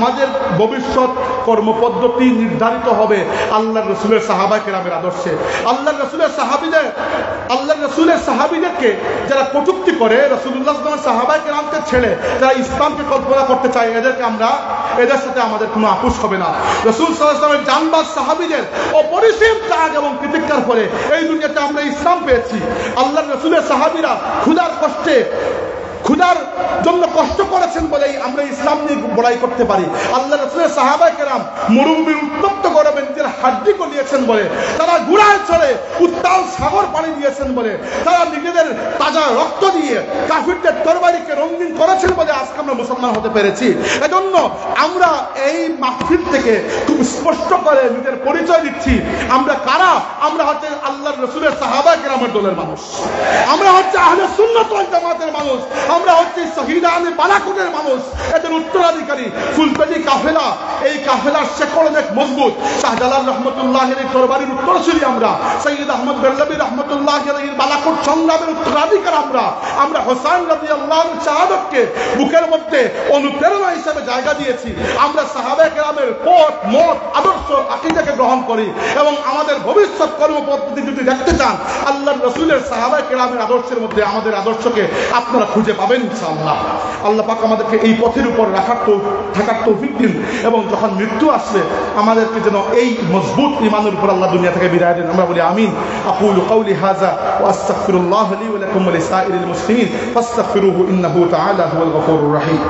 আমাদের ভবিষ্যৎ কর্মপদ্ধতি নির্ধারিত হবে আল্লাহর রাসূলের সাহাবায়ে কেরামের আদর্শে। আল্লাহর রাসূলের সাহাবীদেরকে যারা কটূক্তি করে, রাসূলুল্লাহ সাল্লাল্লাহু আলাইহি ওয়াসাল্লাম সাহাবায়ে কেরামকে ছেড়ে যারা ইসলামকে কল্পনা করতে চায়, এদের সাথে আমাদের কোনো আপোষ হবে না। রাসূল সাল্লাল্লাহু আলাইহি ওয়াসাল্লামের জানবাজ সাহাবীদের অপরিসীম ত্যাগ এবং প্রতিজ্ঞার পরে এই দুনিয়াতে আমরা ইসলাম পেয়েছি। আল্লাহর রাসূলের সাহাবীরা ক্ষুধার জন্য কষ্ট করেছেন বলেই আমরা ইসলাম নিয়ে বড়াই করতে পারি। আল্লাহ রাসূলের সাহাবায়ে কেরাম মরুভূমির উত্তপ্ত গরমে নিজের হাড্ডি গলিয়েছেন বলে, তারা ঘোড়ায় চড়ে উত্তাল সাগর পাড়ি দিয়েছেন বলে, তারা নিজেদের তাজা রক্ত দিয়ে কাফিরদের তরবারিকে রঙিন করেছেন বলে আজকে আমরা মুসলমান হতে পেরেছি। এজন্য আমরা এই মাহফিল থেকে খুব স্পষ্ট করে নিজের পরিচয় দিচ্ছি, আমরা কারা। আমরা হচ্ছে আল্লাহর রাসূলের সাহাবায়ে কেরামের দলের মানুষ, আমরা হচ্ছে আহলে সুন্নাত ওয়াল জামাতের মানুষ, আমরা হচ্ছে শহীদানে বালাকোটের মানুষ, এদের উত্তরাধিকারী। ফুলতলি কাফেলা, এই কাফেলার শেকড় অনেক মজবুত। শাহজালাল রাহমাতুল্লাহ আলাইহির তরবারির উত্তরসূরি আমরা, সৈয়দ আহমদ বেরলভী রাহমাতুল্লাহ আলাইহির বালাকোট সংগ্রামের উত্তরাধিকার আমরা হোসেন রাদিয়াল্লাহু আনহু শাহাদাতকে বুকের মধ্যে অনুপ্রেরণা হিসেবে জায়গা দিয়েছি। আমরা সাহাবায়ে কেরামের পথ, মত, আদর্শ, আকীদাকে গ্রহণ করি এবং আমাদের ভবিষ্যৎ কর্মপদ্ধতি যদি দেখতে চান আল্লাহর রাসূলের সাহাবায়ে কেরামের আদর্শের মধ্যে আমাদের আদর্শকে আপনারা খুঁজে পাবেন ইনশাআল্লাহ। আল্লাহ পাক আমাদেরকে এই পথের উপর থাকার তৌফিক দিন এবং যখন মৃত্যু আসবে আমাদেরকে যেন এই মজবুত ঈমানের উপর আল্লাহ দুনিয়া থেকে বিদায় দেন। আমরা বলি আমিন। আকুলু কাওলি হাযা ওয়া আস্তাগফিরুল্লাহ লি ওয়া লাকুম ওয়া লিসাইরিল মুসলিমিন ফাস্তাগফিরুহু ইন্নাহু তাআলা হুয়াল গফুরুর রহিম।